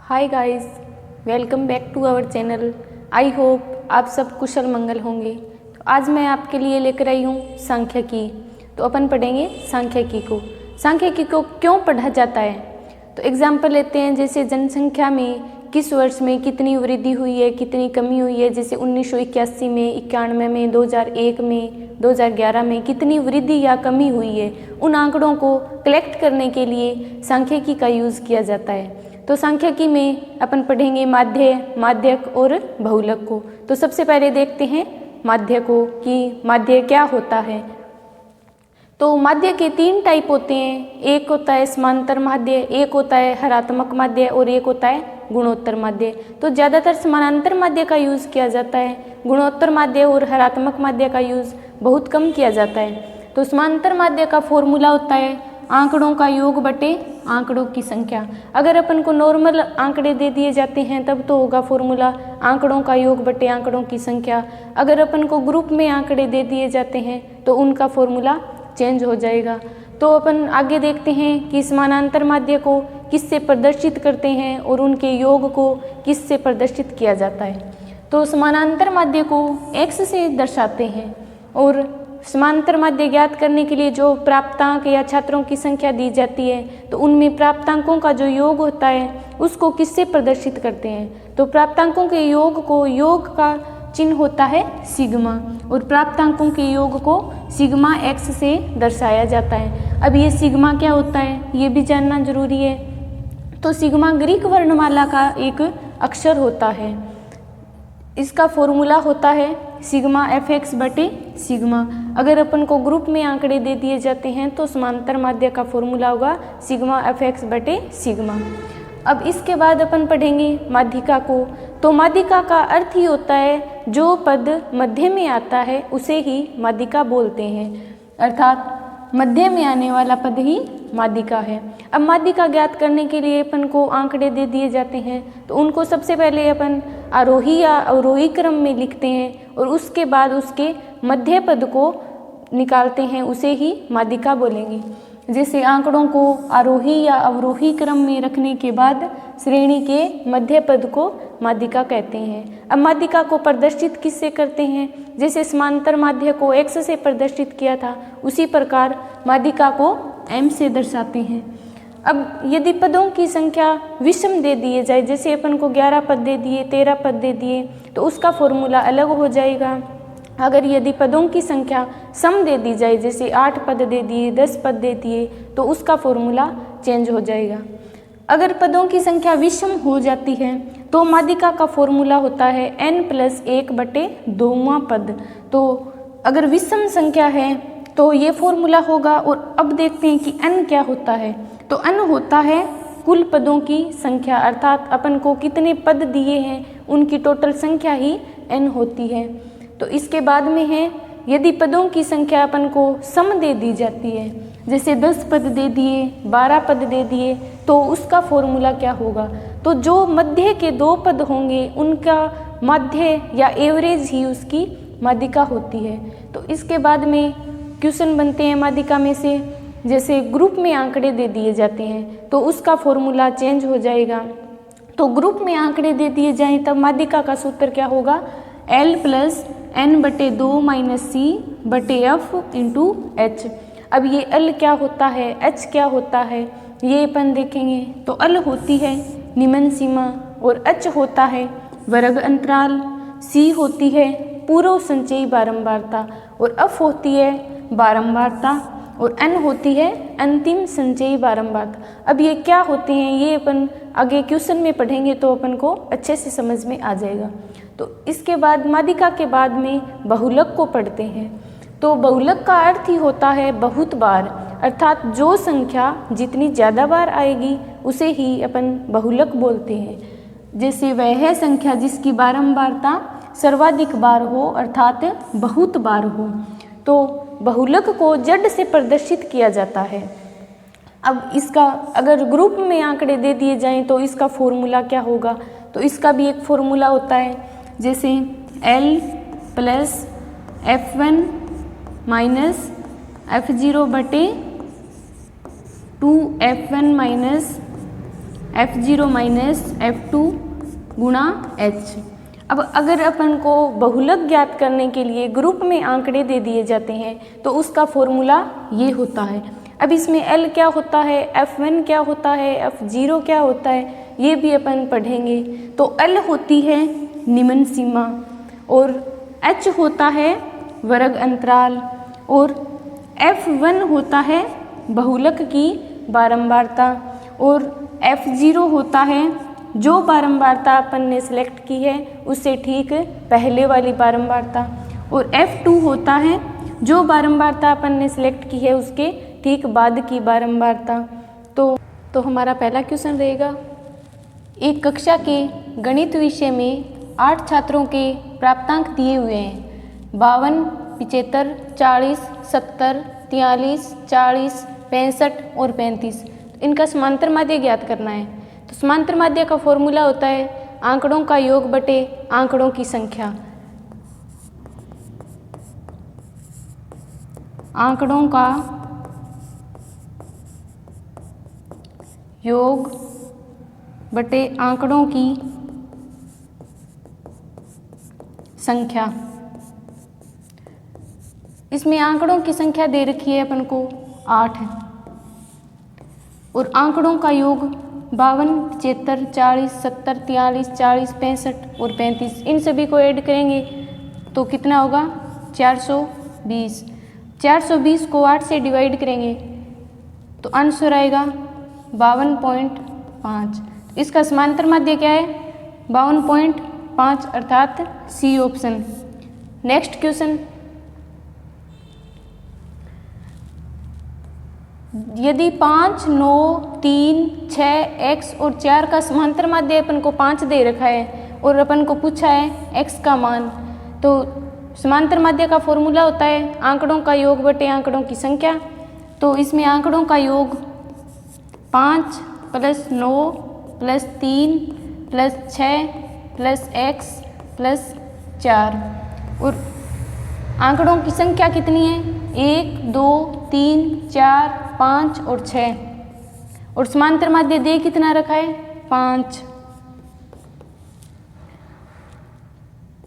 Hi guys, welcome back to our channel. I hope आप सब कुशल मंगल होंगे। तो आज मैं आपके लिए लेकर आई हूँ सांख्यिकी। तो अपन पढ़ेंगे सांख्यिकी को। सांख्यिकी को क्यों पढ़ा जाता है, तो एग्जाम्पल लेते हैं। जैसे जनसंख्या में किस वर्ष में कितनी वृद्धि हुई है, कितनी कमी हुई है। जैसे 1981 में, 91 में, 2001 में, 2011 में कितनी वृद्धि या कमी हुई है, उन आंकड़ों को कलेक्ट करने के लिए सांख्यिकी का यूज़ किया जाता है। तो सांख्यिकी में अपन पढ़ेंगे माध्य, माध्यक और बहुलक को। तो सबसे पहले देखते हैं माध्य को कि माध्य क्या होता है। तो माध्य के 3 टाइप होते हैं। एक होता है समांतर माध्य, एक होता है हरात्मक माध्य और एक होता है गुणोत्तर माध्य। तो ज़्यादातर समानांतर माध्य का यूज़ किया जाता है, गुणोत्तर माध्य और हरात्मक माध्य का यूज़ बहुत कम किया जाता है। तो समांतर माध्य का फॉर्मूला होता है आंकड़ों का योग बटे आंकड़ों की संख्या। अगर अपन को नॉर्मल आंकड़े दे दिए जाते हैं तब तो होगा फॉर्मूला आंकड़ों का योग बटे आंकड़ों की संख्या। अगर अपन को ग्रुप में आंकड़े दे दिए जाते हैं तो उनका फॉर्मूला चेंज हो जाएगा। तो अपन आगे देखते हैं कि समानांतर माध्य को किससे प्रदर्शित करते हैं और उनके योग को किससे प्रदर्शित किया जाता है। तो समानांतर माध्य को x से दर्शाते हैं और समांतर माध्य ज्ञात करने के लिए जो प्राप्तांक या छात्रों की संख्या दी जाती है तो उनमें प्राप्तांकों का जो योग होता है उसको किससे प्रदर्शित करते हैं। तो प्राप्तांकों के योग को, योग का चिन्ह होता है सिग्मा और प्राप्तांकों के योग को सिग्मा x से दर्शाया जाता है। अब ये सिग्मा क्या होता है ये भी जानना जरूरी है। तो सिग्मा ग्रीक वर्णमाला का एक अक्षर होता है। इसका फॉर्मूला होता है सिग्मा fx बटे सिग्मा। अगर अपन को ग्रुप में आंकड़े दे दिए जाते हैं तो समांतर माध्य का फॉर्मूला होगा सिग्मा fx बटे सिग्मा। अब इसके बाद अपन पढ़ेंगे माध्यिका को। तो माध्यिका का अर्थ ही होता है जो पद मध्य में आता है उसे ही माध्यिका बोलते हैं, अर्थात मध्य में आने वाला पद ही माध्यिका है। अब माध्यिका ज्ञात करने के लिए अपन को आंकड़े दे दिए जाते हैं तो उनको सबसे पहले अपन आरोही या अवरोही क्रम में लिखते हैं और उसके बाद उसके मध्य पद को निकालते हैं, उसे ही माध्यिका बोलेंगे। जैसे आंकड़ों को आरोही या अवरोही क्रम में रखने के बाद श्रेणी के मध्य पद को माध्यिका कहते हैं। अब माध्यिका को प्रदर्शित किससे करते हैं, जैसे समांतर माध्य को x से प्रदर्शित किया था उसी प्रकार माध्यिका को m से दर्शाते हैं। अब यदि पदों की संख्या विषम दे दिए जाए, जैसे अपन को 11 पद दे दिए, 13 पद दे दिए तो उसका फॉर्मूला अलग हो जाएगा। अगर यदि पदों की संख्या सम दे दी जाए, जैसे 8 पद दे दिए, 10 पद दे दिए तो उसका फॉर्मूला चेंज हो जाएगा। अगर पदों की संख्या विषम हो जाती है तो माध्यिका का फॉर्मूला होता है n+1 बटे 2वां पद। तो अगर विषम संख्या है तो ये फॉर्मूला होगा। और अब देखते हैं कि n क्या होता है। तो n होता है कुल पदों की संख्या, अर्थात अपन को कितने पद दिए हैं उनकी टोटल संख्या ही n होती है। तो इसके बाद में है यदि पदों की संख्या अपन को सम दे दी जाती है, जैसे 10 पद दे दिए, 12 पद दे दिए तो उसका फॉर्मूला क्या होगा। तो जो मध्य के 2 पद होंगे उनका माध्य या एवरेज ही उसकी माध्यिका होती है। तो इसके बाद में क्वेश्चन बनते हैं माध्यिका में से, जैसे ग्रुप में आंकड़े दे दिए जाते हैं तो उसका फॉर्मूला चेंज हो जाएगा। तो ग्रुप में आंकड़े दे दिए जाएं तब माध्यिका का सूत्र क्या होगा, L+n बटे 2 - c बटे f इंटू h। अब ये L क्या होता है, h क्या होता है ये अपन देखेंगे। तो L होती है निम्न सीमा और h होता है वर्ग अंतराल, c होती है पूर्व संचयी बारंबारता और f होती है बारंबारता और n होती है अंतिम संचयी बारंबारता। अब ये क्या होते हैं ये अपन आगे क्वेश्चन में पढ़ेंगे तो अपन को अच्छे से समझ में आ जाएगा। तो इसके बाद माध्यिका के बाद में बहुलक को पढ़ते हैं। तो बहुलक का अर्थ ही होता है बहुत बार, अर्थात जो संख्या जितनी ज़्यादा बार आएगी उसे ही अपन बहुलक बोलते हैं। जैसे वह है संख्या जिसकी बारंबारता सर्वाधिक बार हो, अर्थात बहुत बार हो। तो बहुलक को z से प्रदर्शित किया जाता है। अब इसका अगर ग्रुप में आंकड़े दे दिए जाएं तो इसका फॉर्मूला क्या होगा। तो इसका भी एक फॉर्मूला होता है, जैसे L+f1 - f0 बटे 2f1 - F0 माइनस F2 गुणा H। अब अगर अपन को बहुलक ज्ञात करने के लिए ग्रुप में आंकड़े दे दिए जाते हैं तो उसका फॉर्मूला ये होता है। अब इसमें L क्या होता है, F1 क्या होता है, F0 क्या होता है, ये भी अपन पढ़ेंगे। तो L होती है निम्न सीमा और H होता है वर्ग अंतराल और F1 होता है बहुलक की बारंबारता और F0 होता है जो बारंबारता अपन ने सिलेक्ट की है उससे ठीक पहले वाली बारंबारता और F2 होता है जो बारंबारता अपन ने सिलेक्ट की है उसके ठीक बाद की बारंबारता। तो हमारा पहला क्वेश्चन रहेगा, एक कक्षा के गणित विषय में 8 छात्रों के प्राप्तांक दिए हुए हैं 52, 75, 40, 70, 43, 40, 65 और 35। इनका समांतर माध्य ज्ञात करना है। तो समांतर माध्य का फॉर्मूला होता है आंकड़ों का योग बटे आंकड़ों की संख्या। आंकड़ों का योग बटे आंकड़ों की संख्या। इसमें आंकड़ों की संख्या दे रखी है अपन को 8 और आंकड़ों का योग 52, 75, 40, 70, 43, 40, 65 और 35। इन सभी को ऐड करेंगे तो कितना होगा 420। 420 को 8 से डिवाइड करेंगे तो आंसर आएगा 52.5। इसका समांतर माध्य क्या है 52.5 अर्थात सी ऑप्शन। नेक्स्ट क्वेश्चन, यदि 5, 9, 3, 6, x और 4 का समांतर माध्य अपन को 5 दे रखा है और अपन को पूछा है x का मान, तो समांतर माध्य का फॉर्मूला होता है आंकड़ों का योग बटे आंकड़ों की संख्या। तो इसमें आंकड़ों का योग 5 + 9 + 3 + 6 + x + 4 और आंकड़ों की संख्या कितनी है 1, 2, 3, 4, 5 और 6 और समांतर माध्य दे कितना रखा है 5।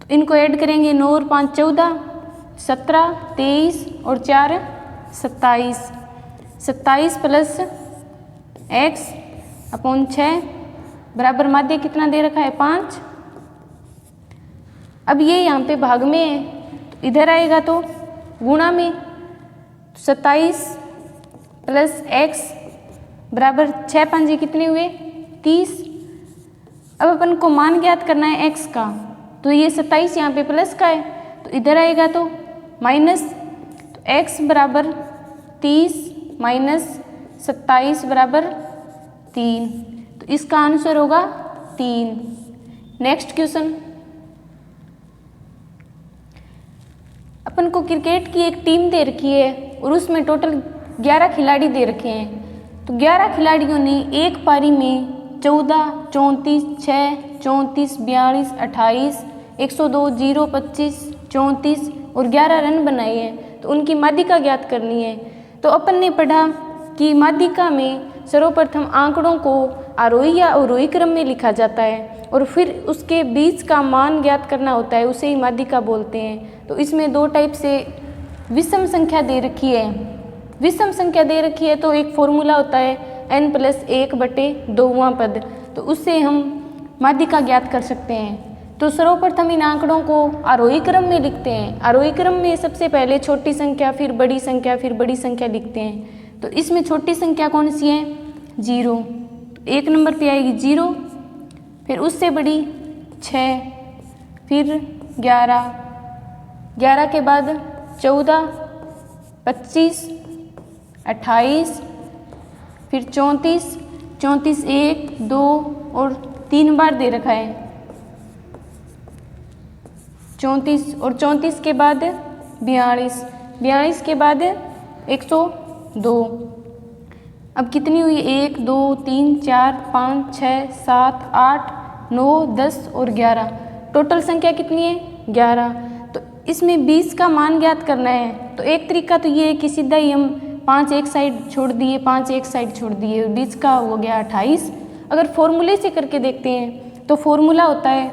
तो इनको ऐड करेंगे 9 और 5 14, 17, 23 और 4 27। 27 + x / 6 बराबर माध्य कितना दे रखा है 5। अब ये यहाँ पे भाग में है तो इधर आएगा तो गुणा में 27 + x बराबर 6 5 कितने हुए 30। अब अपन को मान ज्ञात करना है x का, तो ये 27 यहाँ पे प्लस का है तो इधर आएगा तो माइनस, तो x बराबर 30 - 27 बराबर 3। तो इसका आंसर होगा 3। नेक्स्ट क्वेश्चन, अपन को क्रिकेट की एक टीम दे रखी है और उसमें टोटल 11 खिलाड़ी दे रखे हैं। तो 11 खिलाड़ियों ने एक पारी में 14, 34, 6, 34, 42, 28, 102, 0, 25, 34 और 11 रन बनाए हैं। तो उनकी माध्यिका ज्ञात करनी है। तो अपन ने पढ़ा कि माध्यिका में सर्वप्रथम आंकड़ों को आरोही या अवरोही क्रम में लिखा जाता है और फिर उसके बीच का मान ज्ञात करना होता है, उसे ही माध्यिका बोलते हैं। तो इसमें 2 टाइप से विषम संख्या दे रखी है। विषम संख्या दे रखी है तो एक फॉर्मूला होता है n + 1/2वां पद, तो उससे हम माध्यिका ज्ञात कर सकते हैं। तो सर्वप्रथम इन आंकड़ों को आरोही क्रम में लिखते हैं। आरोही क्रम में सबसे पहले छोटी संख्या, फिर बड़ी संख्या, फिर बड़ी संख्या लिखते हैं। तो इसमें छोटी संख्या कौन सी है 0, तो 1 नंबर पे आएगी 0, फिर उससे बड़ी 6, फिर 11, 11 के बाद 14, 25, 28, फिर 34, 34 1, 2 और 3 बार दे रखा है 34 और 34 के बाद 42, 42 के बाद 102। अब कितनी हुई 1, 2, 3, 4, 5, 6, 7, 8, 9, 10 और 11। टोटल संख्या कितनी है 11। तो इसमें 20 का मान ज्ञात करना है। तो एक तरीका तो ये है कि सीधा ही हम 5 एक साइड छोड़ दिए, 5 एक साइड छोड़ दिए, 20 का हो गया 28। अगर फॉर्मूले से करके देखते हैं तो फॉर्मूला होता है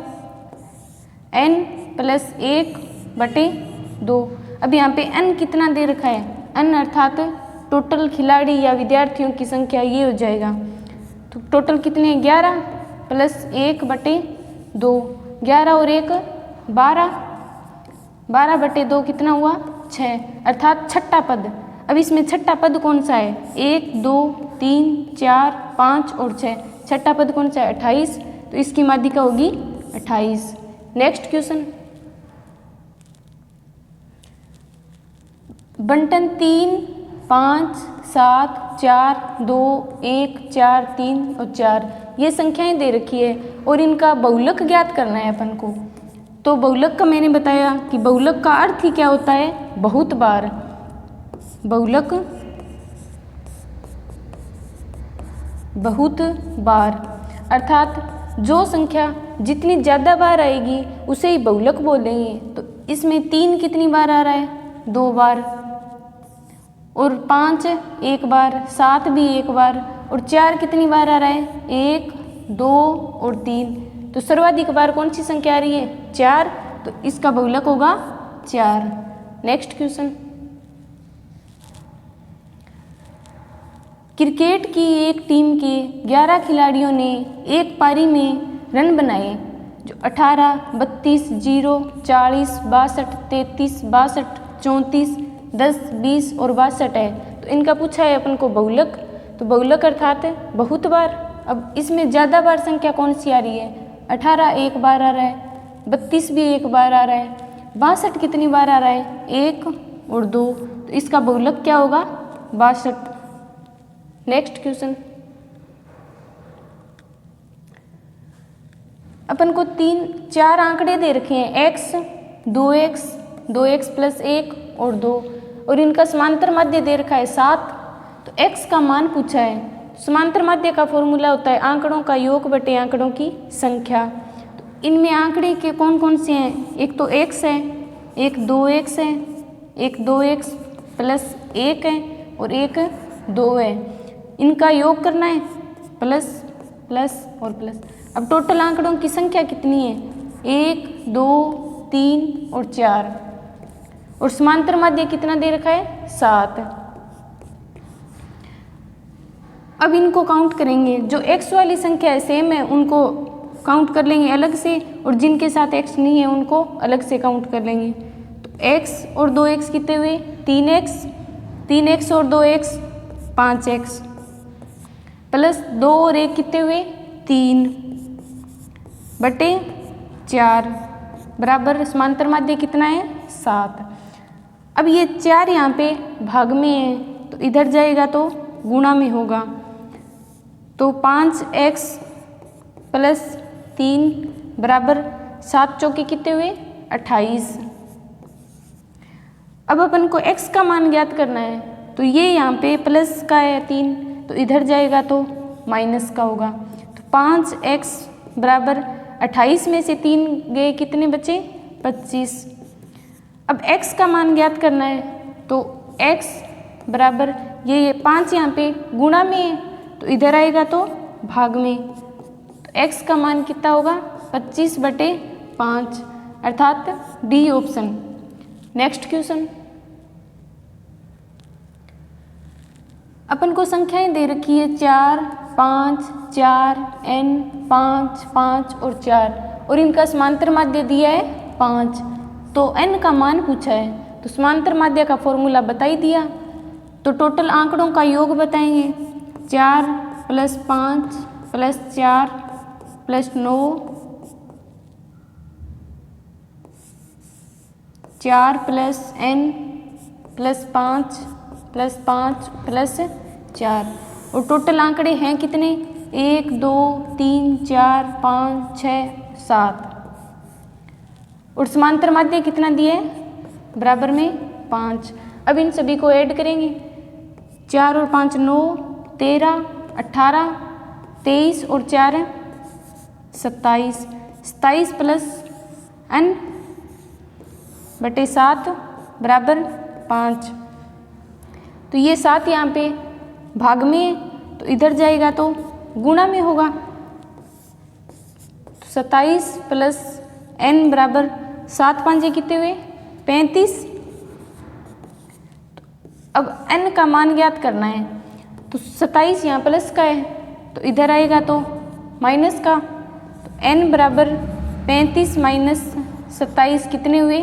n + 1/2। अब यहाँ पे n कितना दे रखा है, n अर्थात टोटल खिलाड़ी या विद्यार्थियों की संख्या, ये हो जाएगा। तो टोटल कितने, 11 + 1/2, 11 और 1 12, 12/2 कितना हुआ, 6, अर्थात छठा पद। अब इसमें छठा पद कौन सा है, 1 2 3 4 5 और 6, छठा पद कौन सा है, 28, तो इसकी माध्यिका होगी 28। नेक्स्ट क्वेश्चन, बंटन 3 5 7 4 2 1 4 3 और 4, ये संख्याएं दे रखी है और इनका बहुलक ज्ञात करना है अपन को। तो बहुलक का मैंने बताया कि बहुलक का अर्थ ही क्या होता है, बहुत बार। बहुलक बहुत बार, अर्थात जो संख्या जितनी ज़्यादा बार आएगी उसे ही बहुलक बोलेंगे। तो इसमें 3 कितनी बार आ रहा है, 2 बार, और 5 1 बार, 7 भी 1 बार, और 4 कितनी बार आ रहा है, 1 2 और 3। तो सर्वाधिक बार कौन सी संख्या आ रही है, 4, तो इसका बहुलक होगा 4। नेक्स्ट क्वेश्चन, क्रिकेट की एक टीम के 11 खिलाड़ियों ने एक पारी में रन बनाए जो 18 32 0 40 62 33 62 34 10 20 और 62 है। तो इनका पूछा है अपन को बहुलक, तो बहुलक अर्थात बहुत बार। अब इसमें ज़्यादा बार संख्या कौन सी आ रही है, 18 1 बार आ रहा है, 32 भी 1 बार आ रहा है, 62 कितनी बार आ रहा है, 1 और 2, तो इसका बहुलक क्या होगा, 62। नेक्स्ट क्वेश्चन, अपन को 4 आंकड़े दे रखे हैं, x 2x 2x + 1 और 2, और इनका समांतर माध्य दे रखा है 7। तो x का मान पूछा है। समांतर माध्य का फॉर्मूला होता है आंकड़ों का योग बटे आंकड़ों की संख्या। तो इनमें आंकड़े के कौन कौन से हैं, एक तो x है, एक 2x है, एक 2x + 1 है और एक 2 है। इनका योग करना है, प्लस प्लस और प्लस। अब टोटल आंकड़ों की संख्या कितनी है, 1 2 3 और 4, और समांतर माध्य कितना दे रखा है, 7। अब इनको काउंट करेंगे, जो x वाली संख्या है सेम है उनको काउंट कर लेंगे अलग से, और जिनके साथ x नहीं है उनको अलग से काउंट कर लेंगे। तो x और 2x कितने हुए, 3x, 3x और 2x 5x, प्लस 2 और 1 कितने हुए, 3 बटे 4 बराबर समांतर माध्य कितना है, 7। अब ये 4 यहाँ पे भाग में है तो इधर जाएगा तो गुणा में होगा। तो 5x + 3 बराबर 7 चौके कितने हुए, 28। अब अपन को x का मान ज्ञात करना है, तो ये यहाँ पे प्लस का है 3, तो इधर जाएगा तो माइनस का होगा। तो 5x बराबर 28 में से 3 गए, कितने बचे, 25। अब x का मान ज्ञात करना है, तो x बराबर ये 5 यहाँ पे गुणा में है तो इधर आएगा तो भाग में। तो x का मान कितना होगा, 25/5, अर्थात डी ऑप्शन। नेक्स्ट क्वेश्चन, अपन को संख्याएं दे रखी है 4 5 4 n 5 5 और 4, और इनका समांतर माध्य दिया है 5। तो n का मान पूछा है, तो समांतर माध्य का फॉर्मूला बता ही दिया। तो टोटल आंकड़ों का योग बताएंगे, 4 + 5 + 4 + 9, 4 + n + 5 + 5 + 4, और टोटल आंकड़े हैं कितने, 1 2 3 4 5 6 7, और समांतर माध्य कितना दिया है, बराबर में 5। अब इन सभी को ऐड करेंगे, 4 और 5 9 13 18 23 और 4 27, 27 + n बटे 7 बराबर 5। तो ये 7 यहाँ पे भाग में है तो इधर जाएगा तो गुणा में होगा। 27 प्लस n बराबर 7 पाँचे कितने हुए 35। अब n का मान ज्ञात करना है तो 27 यहाँ प्लस का है तो इधर आएगा तो माइनस का, तो n बराबर 35 माइनस 27 कितने हुए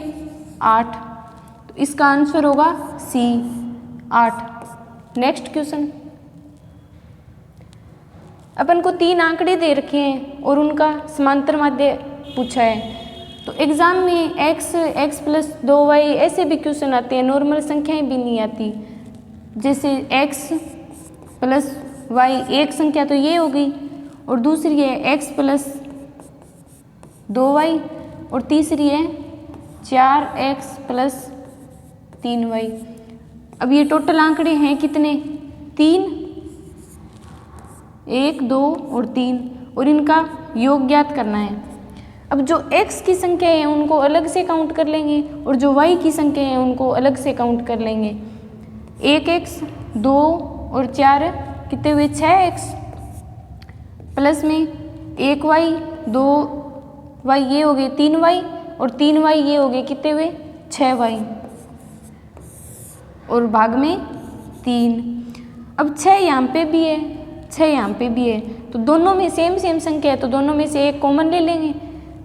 8, तो इसका आंसर होगा C 8। नेक्स्ट क्वेश्चन, अपन को 3 आंकड़े दे रखे हैं और उनका समांतर माध्य पूछा है। तो एग्जाम में x प्लस 2y ऐसे भी क्वेश्चन आते हैं, नॉर्मल संख्याएं भी नहीं आती। जैसे x प्लस y एक संख्या तो ये हो गई और दूसरी है x प्लस 2y और तीसरी है 4x प्लस 3y। अब ये टोटल आंकड़े हैं कितने 3, 1 2 और 3 और इनका योग ज्ञात करना है। अब जो x की संख्या है उनको अलग से काउंट कर लेंगे और जो y की संख्या है उनको अलग से काउंट कर लेंगे। 1x 2 और 4 कितने हुए 6x प्लस में 1y 2y ये हो गए 3y और 3y ये हो गए कितने हुए 6y और भाग में 3। अब 6 यहाँ पे भी है 6 यहाँ पे भी है तो दोनों में सेम संख्या है तो दोनों में से एक कॉमन ले लेंगे,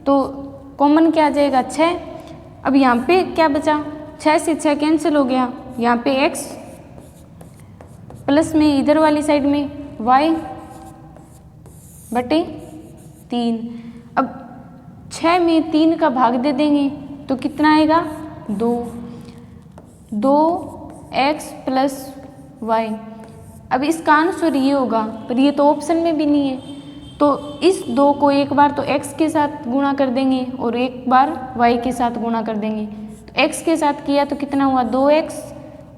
तो कॉमन क्या आ जाएगा 6। अब यहाँ पे क्या बचा 6 से 6 कैंसिल हो गया, यहाँ पे x प्लस में इधर वाली साइड में y बटे 3। अब 6 में 3 का भाग दे देंगे तो कितना आएगा 2x प्लस y। अब इसका आंसर ये होगा पर ये तो ऑप्शन में भी नहीं है, तो इस 2 को एक बार तो x के साथ गुणा कर देंगे और एक बार y के साथ गुणा कर देंगे। तो x के साथ किया तो कितना हुआ 2x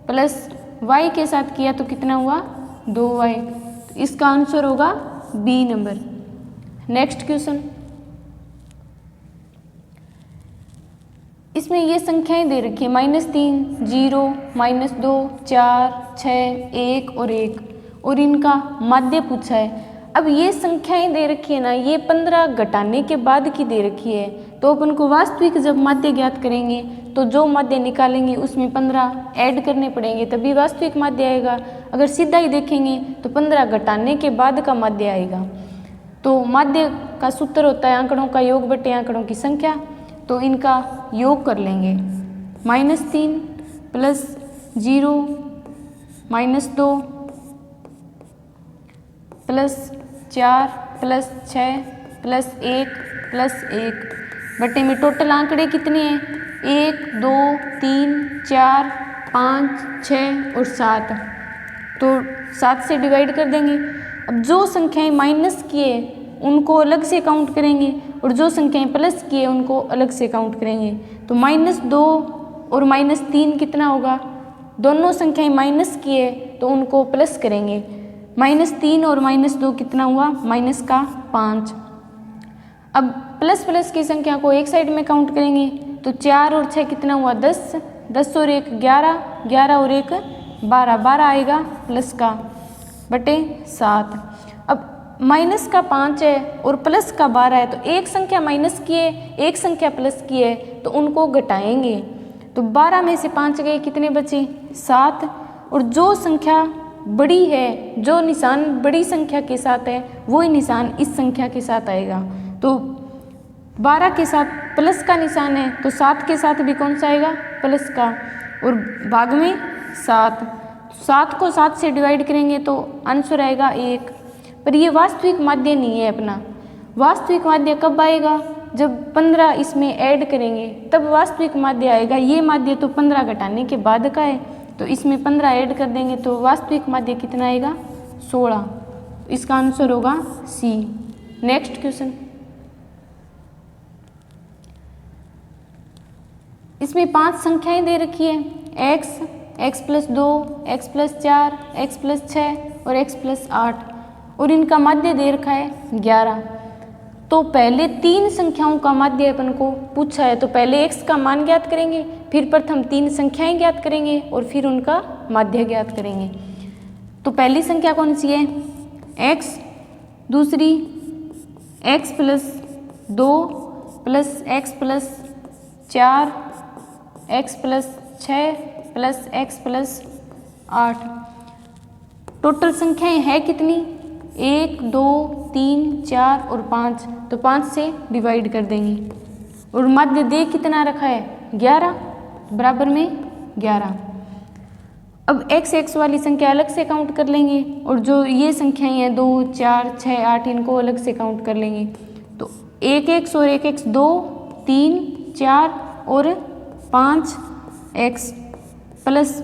प्लस y के साथ किया तो कितना हुआ 2y, तो इसका आंसर होगा बी नंबर। नेक्स्ट क्वेश्चन, इसमें ये संख्याएं दे रखी है -3 0 -2 4 6 1 और 1 और इनका माध्य पूछा है। अब ये संख्याएं दे रखी है ना, ये 15 घटाने के बाद की दे रखी है, तो अपन को वास्तविक जब माध्य ज्ञात करेंगे तो जो माध्य निकालेंगे उसमें 15 ऐड करने पड़ेंगे तभी वास्तविक माध्य आएगा। अगर सीधा ही देखेंगे तो 15 घटाने के बाद का माध्य आएगा। तो माध्य का सूत्र होता है आंकड़ों का योग बटे आंकड़ों की संख्या, तो इनका योग कर लेंगे। -3 plus 0 -2 plus 4 plus 6 plus 1 plus 1 बटे में टोटल आंकड़े कितने हैं 1 2 3 4 5 6 और 7, तो 7 से डिवाइड कर देंगे। अब जो संख्याएं माइनस की है उनको अलग से काउंट करेंगे और जो संख्याएं प्लस की है उनको अलग से काउंट करेंगे। तो -2 और -3 कितना होगा, दोनों संख्याएं माइनस की है तो उनको प्लस करेंगे। -3 और -2 कितना हुआ -5। अब प्लस की संख्या को एक साइड में काउंट करेंगे तो 4 और 6 कितना हुआ 10 10 और 1 11 11 और 1 12 12 आएगा प्लस का बटे 7। अब माइनस का 5 है और प्लस का 12 है, तो एक संख्या माइनस की है एक संख्या प्लस की है तो उनको घटाएंगे। तो 12 में से 5 गए कितने बचे 7, और जो संख्या बड़ी है जो निशान बड़ी संख्या के साथ है वही निशान इस संख्या के साथ आएगा। तो 12 के साथ प्लस का निशान है तो 7 के साथ भी कौन सा आएगा प्लस का, और भाग में 7 को 7 से डिवाइड करेंगे तो आंसर आएगा 1। पर ये वास्तविक माध्य नहीं है अपना। वास्तविक माध्य कब आएगा जब 15 इसमें ऐड करेंगे तब वास्तविक माध्य आएगा। ये माध्य तो 15 घटाने के बाद का है तो इसमें 15 ऐड कर देंगे तो वास्तविक माध्य कितना आएगा 16। इसका आंसर होगा सी। नेक्स्ट क्वेश्चन, इसमें 5 संख्याएं दे रखी है x, x plus 2, x plus 4, x plus 6 और x प्लस 8 और इनका माध्य दे रखा है 11। तो पहले 3 संख्याओं का माध्य अपन को पूछा है तो पहले x का मान ज्ञात करेंगे, फिर प्रथम 3 संख्याएं ज्ञात करेंगे और फिर उनका माध्य ज्ञात करेंगे। तो पहली संख्या कौन सी है x, दूसरी x+2 plus x+4 x+6 plus x+8। Total संख्याएं है कितनी? 1 2 3 4 और 5, तो 5 से डिवाइड कर देंगे। और मध्य दे कितना रखा है? 11, बराबर में 11। अब x वाली संख्या अलग से काउंट कर लेंगे और जो ये संख्याएं हैं 2 4 6 8 इनको अलग से काउंट कर लेंगे। तो 1x और 1x 2 3 4 और 5x प्लस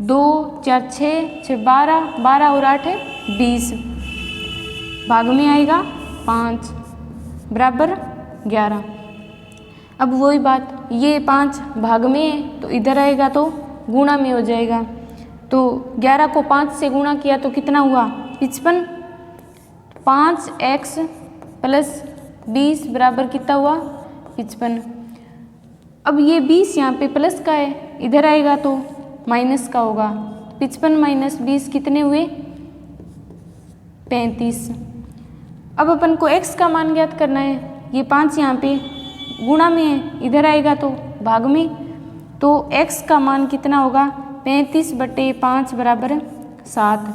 2 4 6 12 12 और 8 है 20, भाग में आएगा 5 बराबर 11। अब वही बात, ये 5 भाग में है तो इधर आएगा तो गुणा में हो जाएगा। तो 11 को 5 से गुणा किया तो कितना हुआ? 55। 5x प्लस 20 बराबर कितना हुआ? 55। अब ये 20 यहाँ पे प्लस का है, इधर आएगा तो माइनस का होगा। 55 माइनस 20 कितने हुए? 35। अब अपन को x का मान ज्ञात करना है। ये 5 यहाँ पे गुणा में है, इधर आएगा तो भाग में, तो x का मान कितना होगा? 35/5 बराबर 7।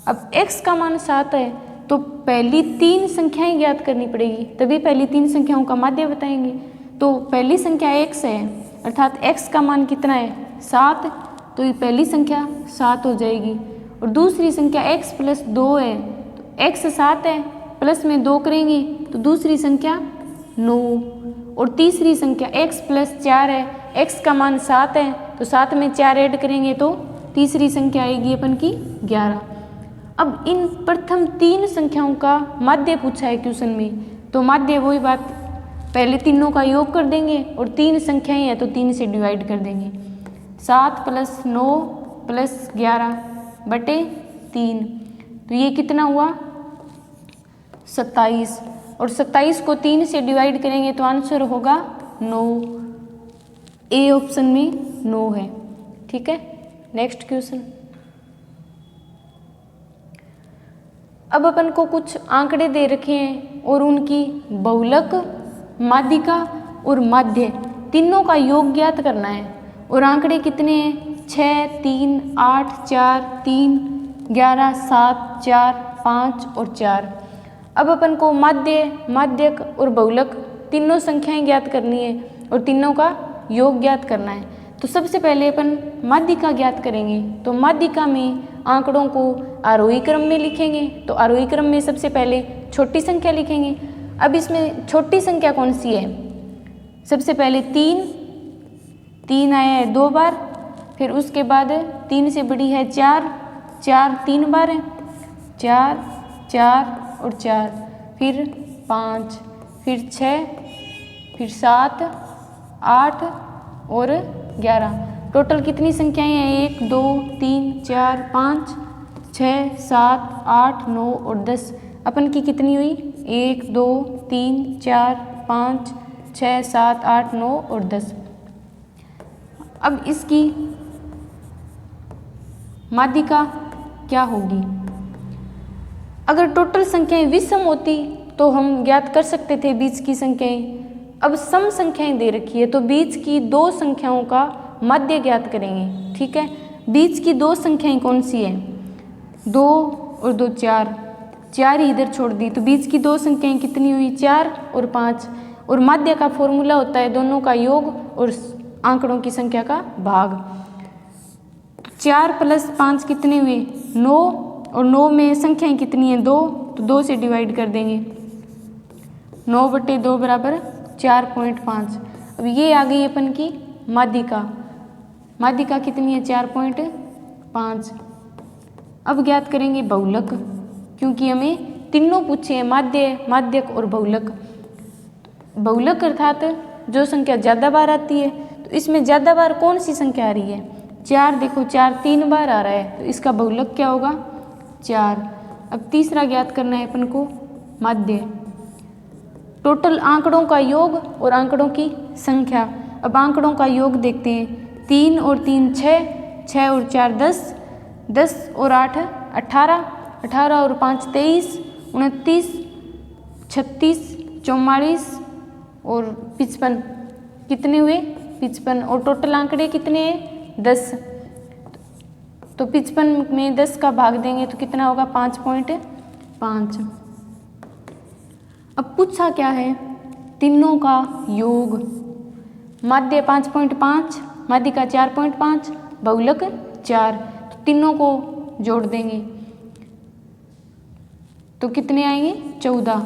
अब x का मान 7 है तो पहली 3 संख्याएं ज्ञात करनी पड़ेगी, तभी पहली 3 संख्याओं का माध्य बताएंगे। तो पहली संख्या x है, अर्थात x का मान कितना है? 7, तो ये पहली संख्या 7 हो जाएगी। और दूसरी संख्या x+2 है, तो x 7 है, प्लस में 2 करेंगे तो दूसरी संख्या 9। और तीसरी संख्या x+4 है, x का मान 7 है तो 7 में 4 ऐड करेंगे तो तीसरी संख्या आएगी अपन की 11। अब इन प्रथम 3 संख्याओं का माध्य पूछा है क्वेश्चन में, तो माध्य वही बात, पहले तीनों का योग कर देंगे और 3 संख्याएं हैं तो 3 से डिवाइड कर देंगे। 7 + 9 + 11/3, तो ये कितना हुआ? 27। और 27 को 3 से डिवाइड करेंगे तो आंसर होगा 9। ए ऑप्शन में 9 है। ठीक है, नेक्स्ट क्वेश्चन। अब अपन को कुछ आंकड़े दे रखे हैं और उनकी बहुलक, माध्यिका और माध्य तीनों का योग ज्ञात करना है। और आंकड़े कितने हैं? 6 3 8 4 3 11 7 4 5 और 4। अब अपन को माध्य, माध्यक और बहुलक तीनों संख्याएं ज्ञात करनी है और तीनों का योग ज्ञात करना है। तो सबसे पहले अपन माध्यिका ज्ञात करेंगे। तो माध्यिका में आंकड़ों को आरोही क्रम में लिखेंगे। तो आरोही क्रम में सबसे पहले छोटी संख्या लिखेंगे। अब इसमें छोटी संख्या कौन सी है? सबसे पहले 3 आया है 2 बार, फिर उसके बाद 3 से बड़ी है 4 3 बार है, 4 4 और 4, फिर 5, फिर 6, फिर 7 8 और 11। टोटल कितनी संख्याएं हैं? 1 2 3 4 5 6 7 8 9 और 10। अपन की कितनी हुई? 1 2 3 4 5 6 7 8 9 और 10। अब इसकी माध्यिका क्या होगी? अगर टोटल संख्याएं विषम होती तो हम ज्ञात कर सकते थे बीच की संख्याएं। अब सम संख्याएं दे रखी है तो बीच की 2 संख्याओं का माध्य ज्ञात करेंगे। ठीक है, बीच की 2 संख्याएं कौन सी है? 2 और 2 4 ही इधर छोड़ दी, तो बीच की 2 संख्याएं कितनी हुई? 4 और 5। और माध्य का फॉर्मूला होता है दोनों का योग और आंकड़ों की संख्या का भाग। 4 + 5 कितने हुए? 9, और 9 में संख्याएं कितनी हैं? 2, तो 2 से डिवाइड कर देंगे। 9/2 बराबर 4.5। अब ये आ गई अपन की माध्यिका। माध्यिका कितनी है? 4.5। अब ज्ञात करेंगे बहुलक, क्योंकि हमें तीनों पूछे हैं, माध्य, माध्यक और बहुलक। बहुलक अर्थात जो संख्या ज़्यादा बार आती है, तो इसमें ज़्यादा बार कौन सी संख्या आ रही है? 4, देखो 4 3 बार आ रहा है, तो इसका बहुलक क्या होगा? 4। अब तीसरा ज्ञात करना है अपन को माध्य। टोटल आंकड़ों का योग और आंकड़ों की संख्या। अब आंकड़ों का योग देखते हैं। 3 और 3 6, 6 और 4 10, 10 और 8 18, 18 और 5 23 29, 36, 44 और 55 कितने हुए? 55। और टोटल आंकड़े कितने हैं? 10। तो 55 में 10 का भाग देंगे तो कितना होगा? 5.5। अब पूछा क्या है? तीनों का योग। माध्य 5.5, माध्यिका 4.5, बहुलक 4। तो तीनों को जोड़ देंगे तो कितने आएंगे? 14।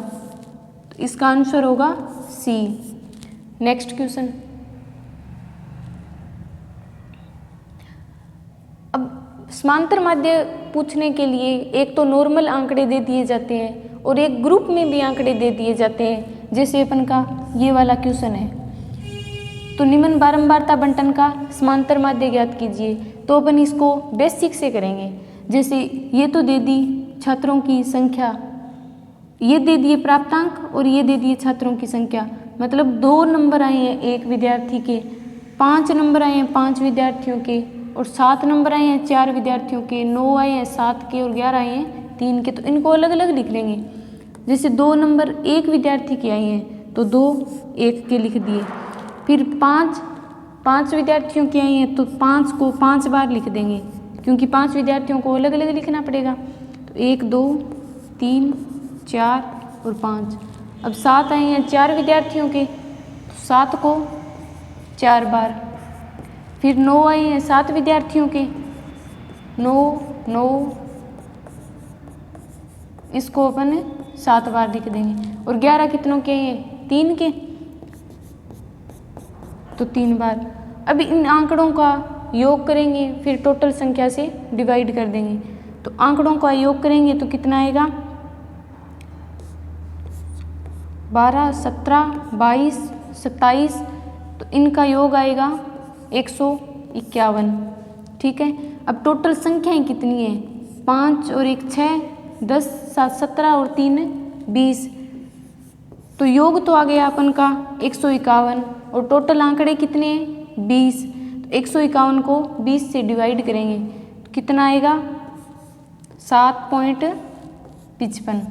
तो इसका आंसर होगा सी। Next question. अब समांतर माध्य पूछने के लिए एक तो नॉर्मल आंकड़े दे दिए जाते हैं और एक ग्रुप में भी आंकड़े दे दिए जाते हैं, जैसे अपन का ये वाला क्वेश्चन है। तो निम्न बारंबारता बंटन का समांतर माध्य ज्ञात कीजिए। तो अपन इसको बेसिक से करेंगे। जैसे ये तो दे दी छात्रों की संख्या, ये दे दिए प्राप्तांक और ये दे दिए छात्रों की संख्या। मतलब 2 नंबर आए हैं एक विद्यार्थी के, 5 नंबर आए हैं 5 विद्यार्थियों के, और 7 नंबर आए हैं 4 विद्यार्थियों के, 9 आए हैं 7 के और 11 आए हैं 3 के। तो इनको अलग अलग लिख लेंगे। जैसे 2 नंबर एक विद्यार्थी के आए हैं तो 2 1 के लिख दिए। फिर 5 विद्यार्थियों की आई हैं तो 5 को 5 बार लिख देंगे, क्योंकि 5 विद्यार्थियों को अलग अलग लिखना पड़ेगा। तो 1, 2, 3, 4 और 5। अब 7 आए हैं 4 विद्यार्थियों के, तो 7 को 4 बार। फिर 9 आए हैं 7 विद्यार्थियों के, 9 इसको अपन 7 बार लिख देंगे। और 11 कितनों के हैं? 3 के, तो 3 बार। अब इन आंकड़ों का योग करेंगे, फिर टोटल संख्या से डिवाइड कर देंगे। तो आंकड़ों का योग करेंगे तो कितना आएगा? 12, 17, 22, 27। तो इनका योग आएगा 151। ठीक है। अब टोटल संख्याएं कितनी है? 5 और 1 6, 10, 7 17 और 3 20। तो योग तो आ गया अपन का 151 और टोटल आंकड़े कितने हैं? 20। तो 151 को 20 से डिवाइड करेंगे तो कितना आएगा? 7.55।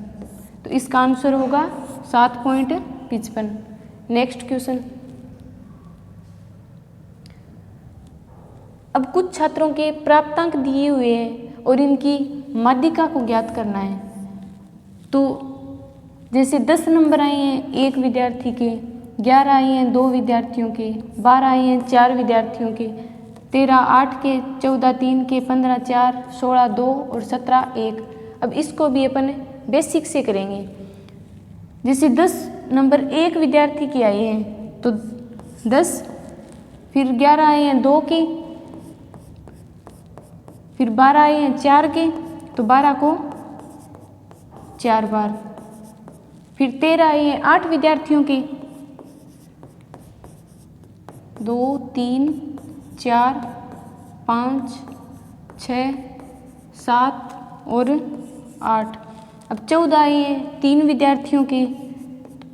तो इसका आंसर होगा 7.55। Next question. अब कुछ छात्रों के प्राप्तांक दिए हुए हैं और इनकी माध्यिका को ज्ञात करना है। तो जैसे 10 नंबर आए हैं एक विद्यार्थी के, 11 आए हैं 2 विद्यार्थियों के, 12 आए हैं 4 विद्यार्थियों के, 13 8 के, 14 3 के, 15 4, 16 2 और 17 1। अब इसको भी अपन बेसिक से करेंगे। जैसे 10 नंबर एक विद्यार्थी के आए हैं तो 10, फिर 11 आए हैं 2 के, फिर 12 आए हैं 4 के, तो 12 को 4 बार। फिर 13 आए हैं 8 विद्यार्थियों के, 2 3 4 5 6 7 और 8। अब 14 आए हैं 3 विद्यार्थियों के,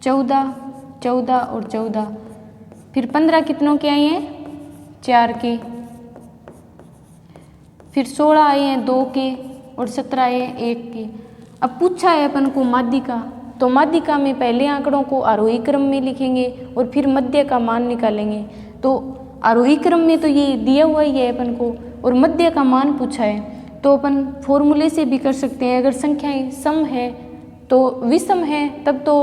14 14 और 14। फिर 15 कितनों के आए हैं? 4 के। फिर 16 आए हैं 2 के और 17 आए हैं 1 के। अब पूछा है अपन को माध्यिका, तो माध्यिका में पहले आंकड़ों को आरोही क्रम में लिखेंगे और फिर मध्य का मान निकालेंगे। तो आरोही क्रम में तो ये दिया हुआ ही है अपन को, और मध्य का मान पूछा है तो अपन फॉर्मूले से भी कर सकते हैं। अगर संख्याएं सम है तो विषम है तब तो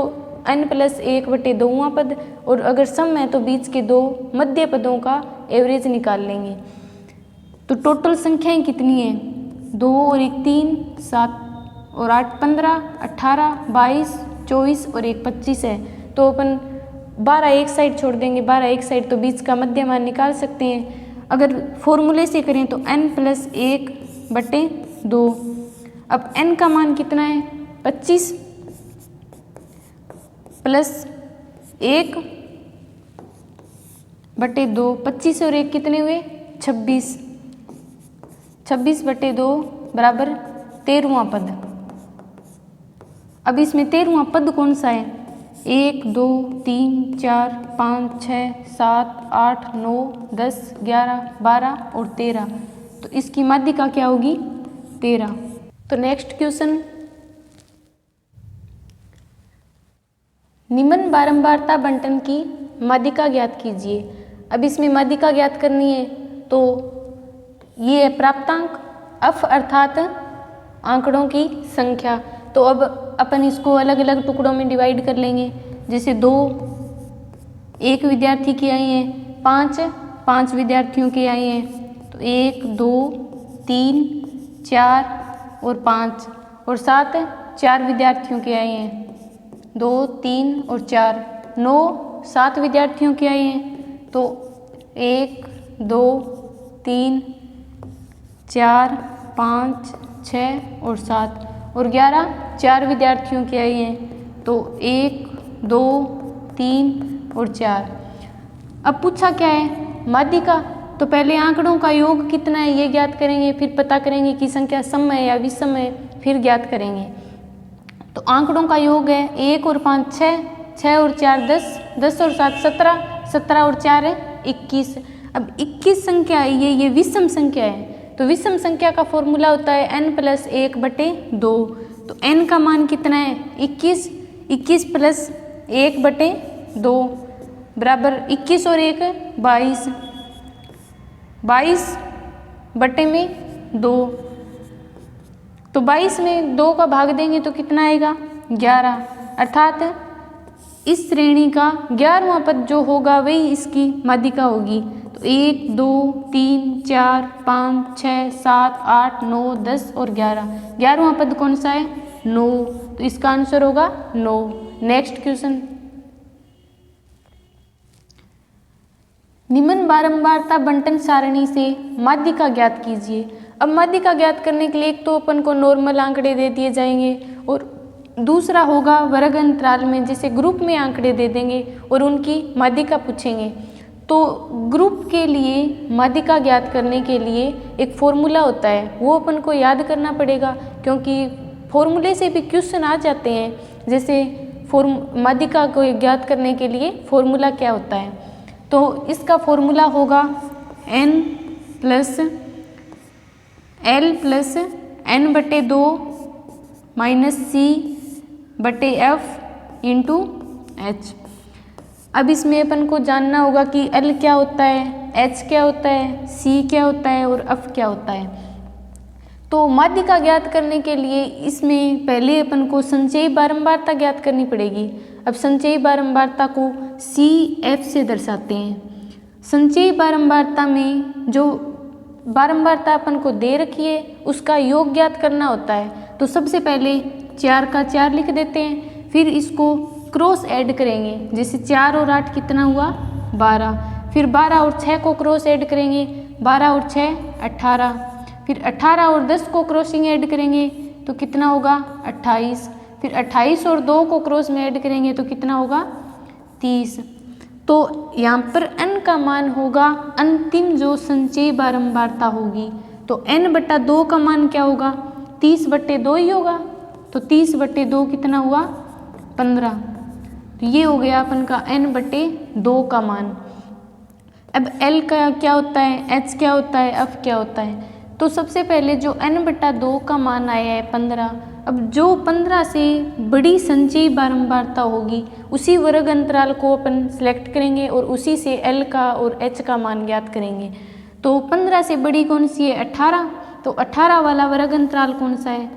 n+1/2वां पद, और अगर सम है तो बीच के 2 मध्य पदों का एवरेज निकाल लेंगे। तो टोटल संख्याएं कितनी हैं? 2 और 1 3, 7 और 8 15, 18 22, 24 और 1 25 है। तो अपन 12 एक साइड छोड़ देंगे, 12 एक साइड, तो बीच का मध्य मान निकाल सकते हैं। अगर फॉर्मूले से करें तो n+1/2। अब n का मान कितना है? 25 + 1/2। 25 और 1 कितने हुए? 26। 26/2 बराबर 13वां पद। अब इसमें 13वां पद कौन सा है? 1 2 3 4 5 6 7 8 9 10 11 12 और 13। तो इसकी माध्यिका क्या होगी? 13। तो नेक्स्ट क्वेश्चन, निम्न बारंबारता बंटन की माध्यिका ज्ञात कीजिए। अब इसमें माध्यिका ज्ञात करनी है तो ये है प्राप्तांक, अफ अर्थात आंकड़ों की संख्या। तो अब अपन इसको अलग अलग टुकड़ों में डिवाइड कर लेंगे। जैसे 2 एक विद्यार्थी की आई हैं, 5 विद्यार्थियों की आई हैं। तो 1 2 3 4 और 5 और 7 4 विद्यार्थियों की आई हैं। 2 3 और 4 9 7 विद्यार्थियों की आई हैं। तो 1 2 3 4 5 6 और 7 और 11 4 विद्यार्थियों की आई हैं। तो 1 2 3 और 4। अब पूछा क्या है? माध्यिका। तो पहले आंकड़ों का योग कितना है ये ज्ञात करेंगे, फिर पता करेंगे कि संख्या सम है या विषम है, फिर ज्ञात करेंगे। तो आंकड़ों का योग है 1 और 5 6, 6 और 4 10, 10 और 7 17, 17 और 4 है 21। अब 21 संख्या है ये विषम संख्या है। तो विषम संख्या का फॉर्मूला होता है n + 1/2। तो n का मान कितना है? 21। 21 + 1/2 बराबर 21 और 1 22। 22 बटे में 2। तो 22 में 2 का भाग देंगे तो कितना आएगा? 11। अर्थात इस श्रेणी का 11वां पद जो होगा वही इसकी माध्यिका होगी। तो 1 2 3 4 5 6 7 8 9 10 और 11। 11वां पद कौन सा है? 9। तो इसका आंसर होगा 9। Next question. निम्न बारंबारता बंटन सारणी से माध्यिका ज्ञात कीजिए। अब माध्यिका ज्ञात करने के लिए एक तो अपन को नॉर्मल आंकड़े दे दिए जाएंगे और दूसरा होगा वर्ग अंतराल में, जैसे ग्रुप में आंकड़े दे देंगे और उनकी माध्यिका पूछेंगे। तो ग्रुप के लिए माध्यिका ज्ञात करने के लिए एक फॉर्मूला होता है, वो अपन को याद करना पड़ेगा क्योंकि फॉर्मूले से भी क्वेश्चन आ जाते हैं। जैसे माध्यिका को ज्ञात करने के लिए फॉर्मूला क्या होता है? तो इसका फॉर्मूला होगा n + l + n/2 - c/f × h। अब इसमें अपन को जानना होगा कि l क्या होता है, h क्या होता है, c क्या होता है और f क्या होता है। तो माध्यिका ज्ञात करने के लिए इसमें पहले अपन को संचयी बारंबारता ज्ञात करनी पड़ेगी। अब संचयी बारंबारता को CF से दर्शाते हैं। संचयी बारंबारता में जो बारंबारता अपन को दे रखी है उसका योग ज्ञात करना होता है। तो सबसे पहले 4 का 4 लिख देते हैं, फिर इसको क्रॉस ऐड करेंगे। जैसे 4 और 8 कितना हुआ? 12। फिर 12 और 6 को क्रॉस ऐड करेंगे, 12 और 6 18। फिर 18 और 10 को क्रॉसिंग ऐड करेंगे तो कितना होगा? 28। फिर 28 और 2 को क्रॉस में ऐड करेंगे तो कितना होगा? 30। तो यहाँ पर n का मान होगा अंतिम जो संचयी बारंबारता होगी। तो n/2 का मान क्या होगा? 30/2 ही होगा। तो 30/2 कितना हुआ? 15। तो ये हो गया अपन का n/2 का मान। अब l का क्या होता है, h क्या होता है, f क्या होता है? तो सबसे पहले जो n/2 का मान आया है 15। अब जो 15 से बड़ी संचयी बारंबारता होगी उसी वर्ग अंतराल को अपन सिलेक्ट करेंगे और उसी से l का और h का मान ज्ञात करेंगे। तो 15 से बड़ी कौन सी है? 18। तो 18 वाला वर्ग अंतराल कौन सा है?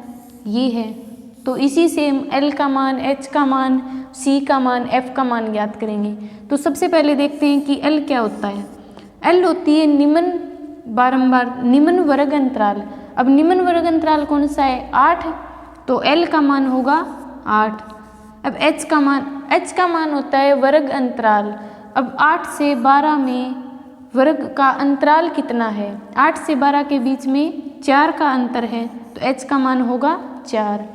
ये है। तो इसी से हम l का मान, h का मान, c का मान, f का मान ज्ञात करेंगे। तो सबसे पहले देखते हैं कि l क्या होता है। l होती है निम्न वर्ग अंतराल। अब निम्न वर्ग अंतराल कौन सा है? 8। तो l का मान होगा 8। अब h का मान होता है वर्ग अंतराल। अब 8 से 12 में वर्ग का अंतराल कितना है? 8 से 12 के बीच में 4 का अंतर है, तो h का मान होगा 4।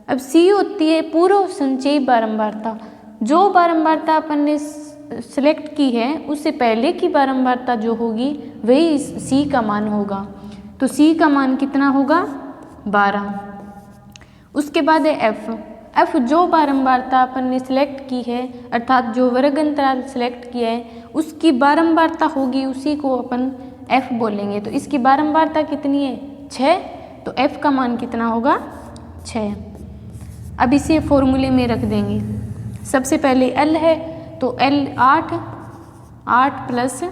अब c होती है पूर्व संचयी बारंबारता। जो बारंबारता अपन ने सेलेक्ट की है उससे पहले की बारंबारता जो होगी वही c का मान होगा। तो c का मान कितना होगा? 12। उसके बाद है f जो बारंबारता अपन ने सिलेक्ट की है अर्थात जो वर्ग अंतराल सिलेक्ट किया है उसकी बारंबारता होगी, उसी को अपन f बोलेंगे। तो इसकी बारंबारता कितनी है? 6। तो f का मान कितना होगा? 6। अब इसे फॉर्मूले में रख देंगे। सबसे पहले L है तो L 8, 8 प्लस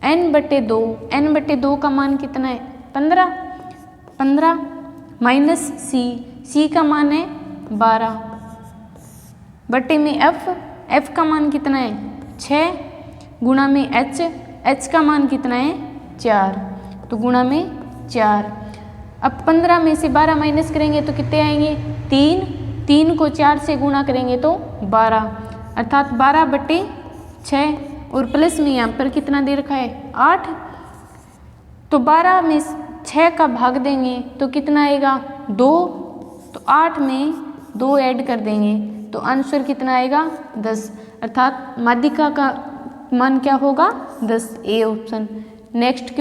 n/2, n/2 का मान कितना है 15, 15 माइनस C का मान है 12 बटे में F का मान कितना है 6 गुणा में H का मान कितना है 4, तो गुणा में 4। अब 15 में से 12 माइनस करेंगे तो कितने आएंगे 3, 3 को 4 से गुणा करेंगे तो 12, अर्थात 12/6 और प्लस में यहाँ पर कितना दे रखा है 8, तो 12 में 6 का भाग देंगे तो कितना आएगा 2, तो 8 में 2 ऐड कर देंगे तो आंसर कितना आएगा 10, अर्थात माध्यिका का मान क्या होगा 10, ए ऑप्शन। नेक्स्ट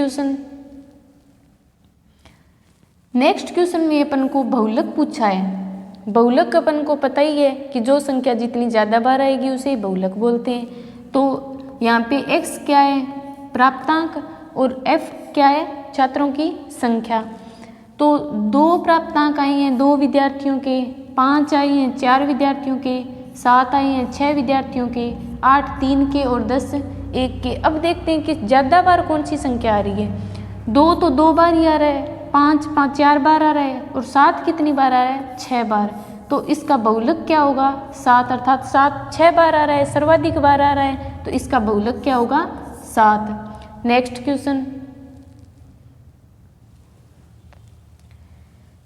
क्वेश्चन में अपन को बहुलक पूछा है। बहुलक अपन को पता ही है कि जो संख्या जितनी ज़्यादा बार आएगी उसे बहुलक बोलते हैं। तो यहाँ पे x क्या है प्राप्तांक और f क्या है छात्रों की संख्या। तो 2 प्राप्तांक आए हैं 2 विद्यार्थियों के, 5 आए हैं 4 विद्यार्थियों के, 7 आए हैं 6 विद्यार्थियों के, 8 3 के और 10 1 के। अब देखते हैं कि ज़्यादा बार कौन सी संख्या आ रही है। 2 तो 2 बार ही आ रहा है, 5 4 बार आ रहा है और 7 कितनी बार आ रहा है 6 बार। तो इसका बहुलक क्या होगा 7, अर्थात 7 6 बार आ रहा है, सर्वाधिक बार आ रहा है, तो इसका बहुलक क्या होगा 7।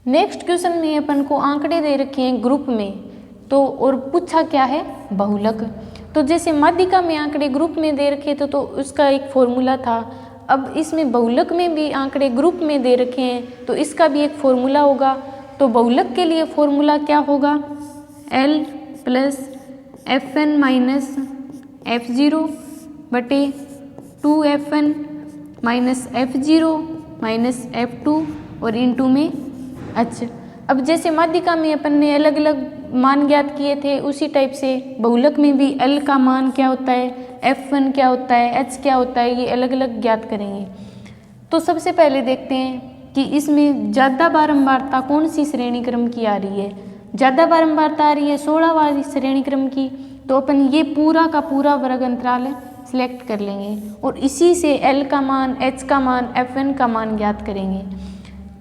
नेक्स्ट क्वेश्चन में अपन को आंकड़े दे रखे हैं ग्रुप में, तो और पूछा क्या है बहुलक। तो जैसे माध्यिका में आंकड़े ग्रुप में दे रखे थे तो उसका एक फॉर्मूला था। अब इसमें बहुलक में भी आंकड़े ग्रुप में दे रखे हैं तो इसका भी एक फॉर्मूला होगा। तो बहुलक के लिए फॉर्मूला क्या होगा L plus FN minus F0 बटे 2FN minus F0 minus F2 और इनटू में H। अब जैसे माध्यिका में अपन ने अलग अलग मान ज्ञात किए थे उसी टाइप से बहुलक में भी L का मान क्या होता है, F1 क्या होता है, H क्या होता है, ये अलग अलग ज्ञात करेंगे। तो सबसे पहले देखते हैं कि इसमें ज़्यादा बारंबारता कौन सी श्रेणी क्रम की आ रही है। ज़्यादा बारंबारता आ रही है 16 वाली श्रेणी क्रम की, तो अपन ये पूरा का पूरा वर्ग अंतराल सिलेक्ट कर लेंगे और इसी से L का मान, H का मान, Fn का मान ज्ञात करेंगे।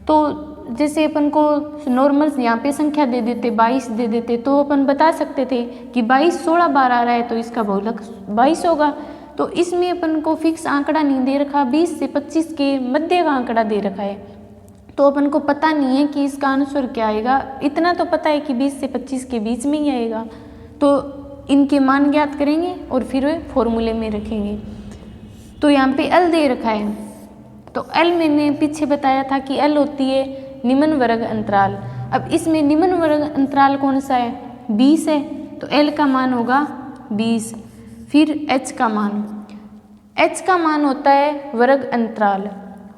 तो जैसे अपन को नॉर्मल यहाँ पे संख्या दे देते 22 दे देते तो अपन बता सकते थे कि 22 16 बार आ रहा है तो इसका बहुलक 22 होगा। तो इसमें अपन को फिक्स आंकड़ा नहीं दे रखा, 20 से 25 के मध्य का आंकड़ा दे रखा है, तो अपन को पता नहीं है कि इसका आंसर क्या आएगा। इतना तो पता है कि 20 से 25 के बीच में ही आएगा। तो इनके मान ज्ञात करेंगे और फिर वे फॉर्मूले में रखेंगे। तो यहाँ पे L दे रखा है, तो L मैंने पीछे बताया था कि L होती है निम्न वर्ग अंतराल। अब इसमें निम्न वर्ग अंतराल कौन सा है 20 है, तो L का मान होगा 20। फिर H का मान होता है वर्ग अंतराल।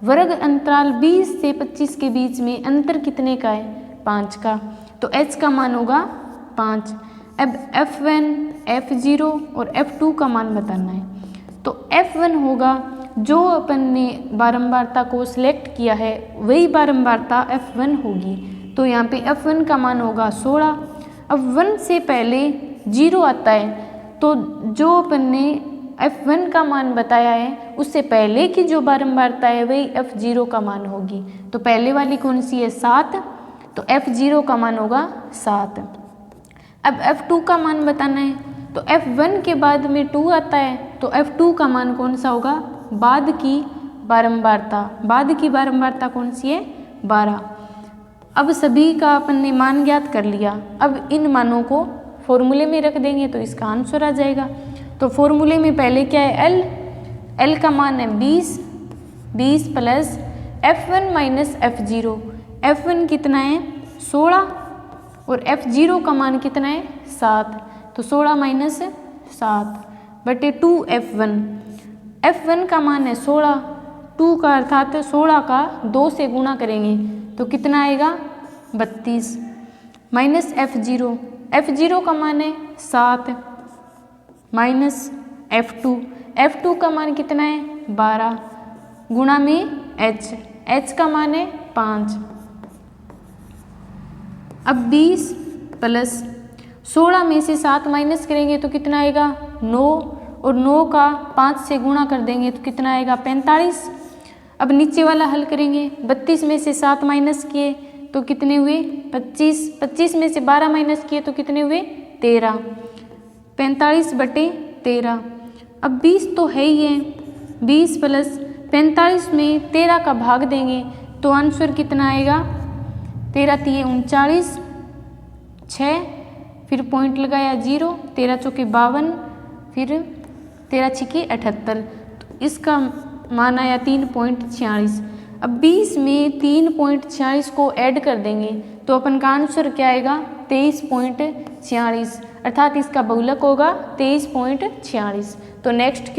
वर्ग अंतराल 20 से 25 के बीच में अंतर कितने का है 5 का, तो H का मान होगा 5। अब F1 F0 और F2 का मान बताना है। तो F1 होगा जो अपन ने बारंबारता को सिलेक्ट किया है वही बारंबारता F1 होगी। तो यहाँ पे F1 का मान होगा 16। अब 1 से पहले 0 आता है, तो जो अपन ने F1 का मान बताया है उससे पहले की जो बारंबारता है वही F0 का मान होगी। तो पहले वाली कौन सी है 7, तो F0 का मान होगा 7। अब F2 का मान बताना है, तो F1 के बाद में 2 आता है, तो F2 का मान कौन सा होगा बाद की बारंबारता कौन सी है 12। अब सभी का अपन ने मान ज्ञात कर लिया। अब इन मानों को फॉर्मूले में रख देंगे तो इसका आंसर आ जाएगा। तो फॉर्मूले में पहले क्या है L का मान है 20 plus F1 minus F0। F1 कितना है 16 और F0 का मान कितना है 7, तो 16 माइनस 7 बटे 2F1। F1 का मान है 16, 2 का अर्थात 16 का 2 से गुणा करेंगे तो कितना आएगा 32 माइनस F0 का मान है 7 माइनस F2 का मान कितना है 12 गुणा में H का मान है 5। अब 20 प्लस 16 में से 7 माइनस करेंगे तो कितना आएगा 9, और 9 का 5 से गुणा कर देंगे तो कितना आएगा 45। अब नीचे वाला हल करेंगे, 32 में से 7 माइनस किए तो कितने हुए 25, 25 में से 12 माइनस किए तो कितने हुए 13, 45/13। अब 20 तो है ही है, 20 प्लस 45 में 13 का भाग देंगे तो आंसर कितना आएगा 13 × 39, 6, फिर पॉइंट लगाया 0, 13 चौके 52, फिर 13 छिके 78, तो इसका मान आया 3.46। अब 20 में 3.46 को ऐड कर देंगे तो अपन का आंसर क्या आएगा 23.46, अर्थात इसका बहुलक होगा 23.46। तो नेक्स्ट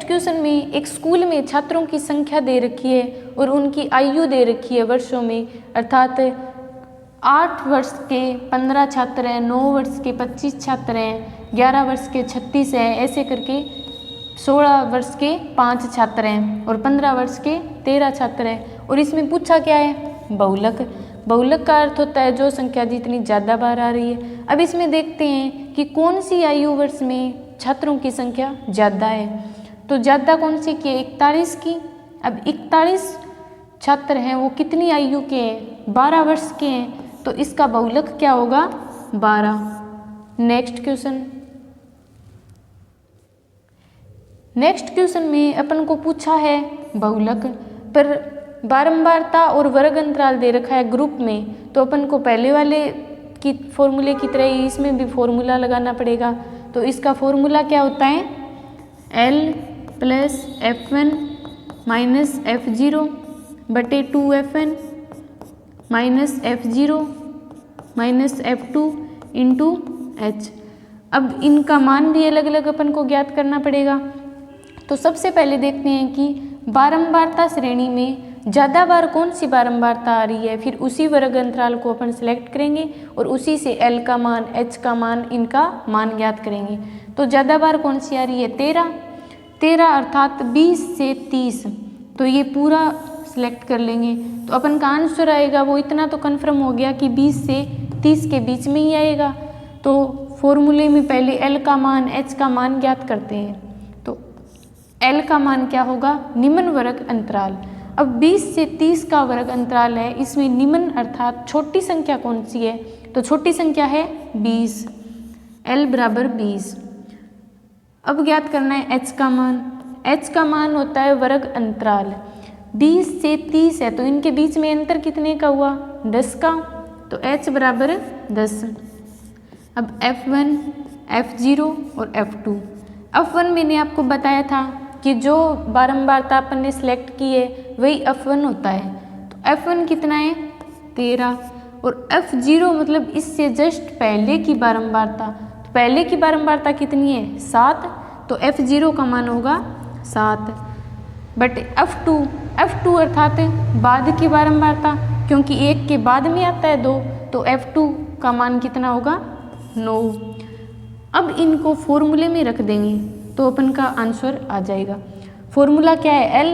क्वेश्चन में एक स्कूल में छात्रों की संख्या दे रखी है और उनकी आयु दे रखी है वर्षों में, अर्थात 8 वर्ष के 15 छात्र हैं, 9 वर्ष के 25 छात्र हैं, 11 वर्ष के 36 हैं, ऐसे करके 16 वर्ष के 5 छात्र हैं और 15 वर्ष के 13 छात्र हैं। और इसमें पूछा क्या है बहुलक। बहुलक का अर्थ होता है जो संख्या जितनी ज़्यादा बार आ रही है। अब इसमें देखते हैं कि कौन सी आयु वर्ष में छात्रों की संख्या ज़्यादा है। तो ज़्यादा कौन सी की है 41 की। अब 41 छात्र हैं वो कितनी आयु के हैं 12 वर्ष के हैं, तो इसका बहुलक क्या होगा 12। नेक्स्ट क्वेश्चन में अपन को पूछा है बहुलक पर बारंबारता और वर्ग अंतराल दे रखा है ग्रुप में, तो अपन को पहले वाले की फॉर्मूले की तरह ही इसमें भी फॉर्मूला लगाना पड़ेगा। तो इसका फॉर्मूला क्या होता है L + F1 - F0 बटे 2Fn -F0 -F2 into H। अब इनका मान भी अलग अलग अपन को ज्ञात करना पड़ेगा। तो सबसे पहले देखते हैं कि बारंबारता श्रेणी में ज़्यादा बार कौन सी बारंबारता आ रही है, फिर उसी वर्ग अंतराल को अपन सिलेक्ट करेंगे और उसी से L का मान, H का मान, इनका मान ज्ञात करेंगे। तो ज़्यादा बार कौन सी आ रही है 13 अर्थात 20 से 30, तो ये पूरा सिलेक्ट कर लेंगे तो अपन का आंसर आएगा वो इतना तो कन्फर्म हो गया कि 20 से 30 के बीच में ही आएगा। तो फॉर्मूले में पहले L का मान, H का मान ज्ञात करते हैं। तो L का मान क्या होगा निम्न वर्ग अंतराल। अब 20 से 30 का वर्ग अंतराल है, इसमें निम्न अर्थात छोटी संख्या कौन सी है, तो छोटी संख्या है 20, L बराबर 20। अब ज्ञात करना है H का मान। H का मान होता है वर्ग अंतराल, 20 से 30 है तो इनके बीच में अंतर कितने का हुआ 10 का, तो H बराबर 10। अब F1, F0 और F2। F1 मैंने आपको बताया था कि जो बारंबारता अपन ने सिलेक्ट की है वही F1 होता है, तो F1 कितना है 13, और F0 मतलब इससे जस्ट पहले की बारंबारता, तो पहले की बारंबारता कितनी है 7, तो F0 का मान होगा 7 बट F2 अर्थात बाद की बारंबारता, क्योंकि 1 के बाद में आता है 2, तो F2 का मान कितना होगा 9। अब इनको फॉर्मूले में रख देंगे तो अपन का आंसर आ जाएगा। फॉर्मूला क्या है L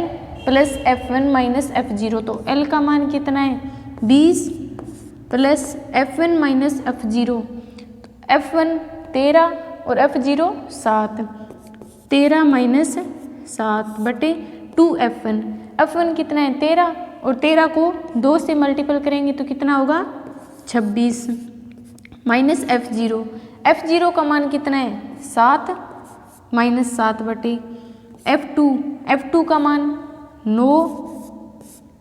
+ F1 - F0, तो L का मान कितना है 20 + F1 - F0, तो F1 13 और F0 7, 13 - 7 बटे 2F1। F1 कितना है 13 और 13 को 2 से मल्टीपल करेंगे तो कितना होगा 26 माइनस F0 का मान कितना है 7 -7 बटे F2 का मान 9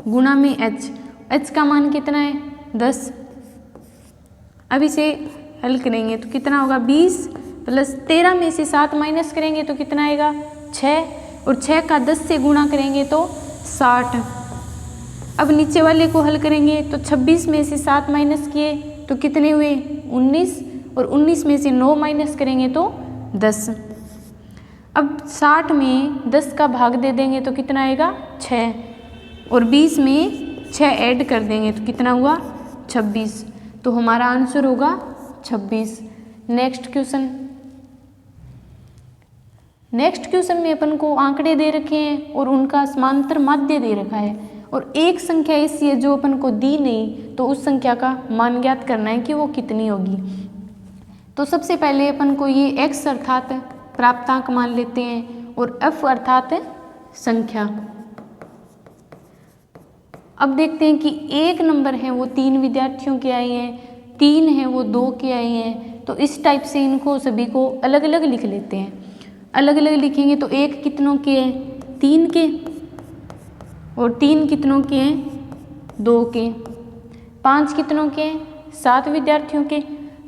गुणा में H का मान कितना है 10। अब इसे हल करेंगे तो कितना होगा 20 + 13 में से 7 माइनस करेंगे तो कितना आएगा 6, और 6 का 10 से गुणा करेंगे तो 60। अब नीचे वाले को हल करेंगे तो 26 में से 7 माइनस किए तो कितने हुए 19, और 19 में से 9 माइनस करेंगे तो 10। अब 60 में 10 का भाग दे देंगे तो कितना आएगा 6, और 20 में 6 ऐड कर देंगे तो कितना हुआ 26, तो हमारा आंसर होगा 26। नेक्स्ट क्वेश्चन में अपन को आंकड़े दे रखे हैं और उनका समांतर माध्य दे रखा है, और एक संख्या ऐसी है जो अपन को दी नहीं, तो उस संख्या का मान ज्ञात करना है कि वो कितनी होगी। तो सबसे पहले अपन को ये x अर्थात प्राप्तांक मान लेते हैं और f अर्थात संख्या। अब देखते हैं कि एक नंबर है वो 3 विद्यार्थियों के आए हैं, 3 है वो 2 के आए हैं। तो इस टाइप से इनको सभी को अलग अलग लिख लेते हैं। अलग अलग लिखेंगे तो एक कितनों के हैं, 3 के, और 3 कितनों के हैं, 2 के। 5 कितनों के हैं, 7 विद्यार्थियों के,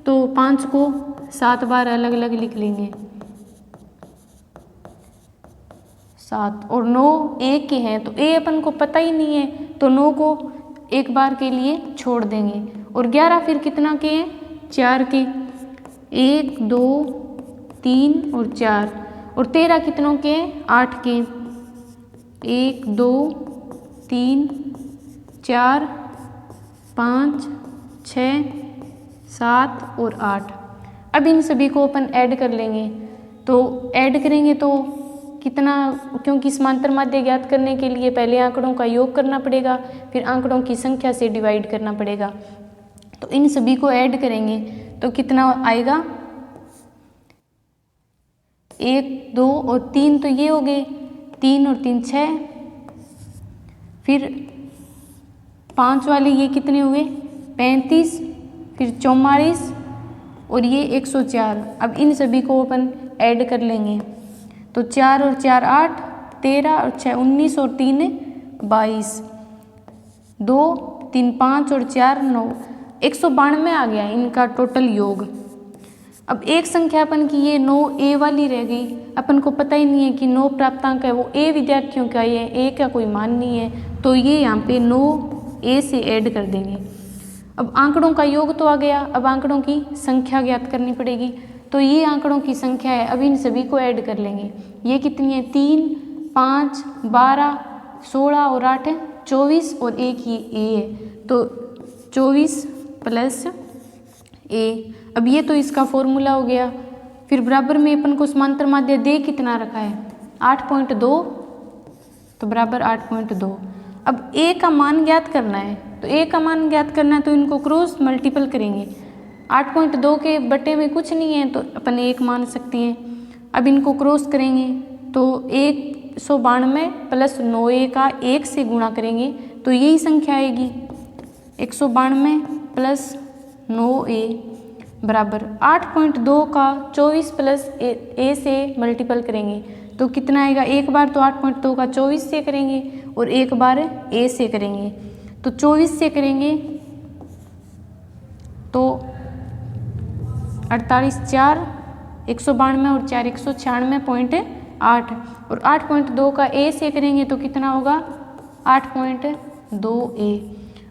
तो 5 को 7 बार अलग अलग लिख लेंगे, 7। और 9 ए के हैं, तो ए अपन को पता ही नहीं है, तो 9 को एक बार के लिए छोड़ देंगे। और 11 फिर कितना के हैं, 4 के, 1 2 3 और 4। और 13 कितनों के हैं, 8 के, 1 2 3 4 5 6 7 और 8। अब इन सभी को अपन ऐड कर लेंगे। तो ऐड करेंगे तो कितना, क्योंकि समांतर माध्य ज्ञात करने के लिए पहले आंकड़ों का योग करना पड़ेगा, फिर आंकड़ों की संख्या से डिवाइड करना पड़ेगा। तो इन सभी को ऐड करेंगे तो कितना आएगा, 1 2 और 3, तो ये हो गए 3 और 3 6। फिर 5 वाले ये कितने हुए, 35, फिर 44 और ये 104। अब इन सभी को अपन ऐड कर लेंगे तो 4 और 4 8, 13 और 6 19 और 3 22, 2 3 5 और 4 9, 192 आ गया इनका टोटल योग। अब एक संख्या अपन की ये 9 ए वाली रह गई। अपन को पता ही नहीं है कि 9 प्राप्तांक है वो ए विद्यार्थियों का, ये ए का कोई मान नहीं है, तो ये यहाँ पे 9 ए से ऐड कर देंगे। अब आंकड़ों का योग तो आ गया, अब आंकड़ों की संख्या ज्ञात करनी पड़ेगी। तो ये आंकड़ों की संख्या है, अब इन सभी को ऐड कर लेंगे। ये कितनी है, 3 5 12 16 और 8 24 और एक ये ए है, तो 24 प्लस ए। अब ये तो इसका फॉर्मूला हो गया। फिर बराबर में अपन को समांतर माध्य दे कितना रखा है, 8.2, तो बराबर 8.2। अब ए का मान ज्ञात करना है, तो ए का मान ज्ञात करना है तो इनको क्रॉस मल्टीपल करेंगे। 8.2 के बटे में कुछ नहीं है तो अपन 1 मान सकते हैं। अब इनको क्रॉस करेंगे तो 192 प्लस 9a का 1 से गुणा करेंगे तो यही संख्या आएगी, 192 प्लस 9a बराबर 8.2 का 24 प्लस ए से मल्टीपल करेंगे तो कितना आएगा, एक बार तो 8.2 का 24 से करेंगे और एक बार ए से करेंगे, तो 24 से करेंगे तो 48 4 192 और 4 196.8 और 8.2 का ए से करेंगे तो कितना होगा, 8.2a।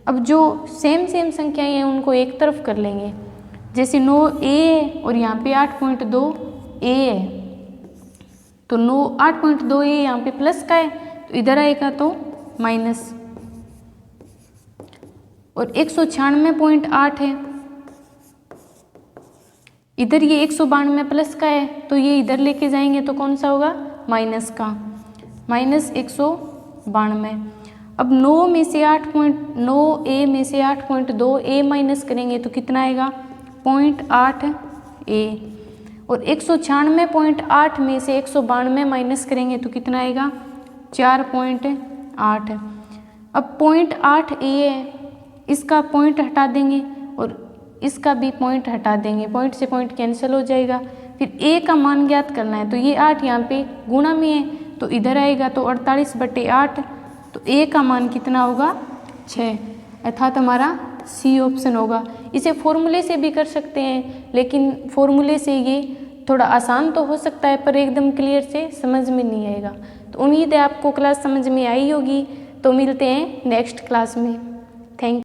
अब जो सेम संख्याएं हैं उनको एक तरफ कर लेंगे, जैसे 9a है और यहाँ पे 8.2a है, तो 8.2a यहाँ पे प्लस का है तो इधर आएगा तो माइनस, और 196.8 है, इधर ये 192 प्लस का है तो ये इधर लेके जाएंगे तो कौन सा होगा, माइनस का, माइनस 192। अब 9 में से 9a में से 8.2a माइनस करेंगे तो कितना आएगा, 0.8a, और 196.8 में से 192 माइनस करेंगे तो कितना आएगा, 4.8। अब 0.8a है, इसका पॉइंट हटा देंगे और इसका भी पॉइंट हटा देंगे, पॉइंट से पॉइंट कैंसिल हो जाएगा। फिर a का मान ज्ञात करना है तो ये 8 यहाँ पे गुणा में है तो इधर आएगा तो 48/8, तो a का मान कितना होगा, 6, अर्थात हमारा सी ऑप्शन होगा। इसे फॉर्मूले से भी कर सकते हैं, लेकिन फॉर्मूले से ये थोड़ा आसान तो हो सकता है पर एकदम क्लियर से समझ में नहीं आएगा। तो उम्मीद है आपको क्लास समझ में आई होगी। तो मिलते हैं नेक्स्ट क्लास में। थैंक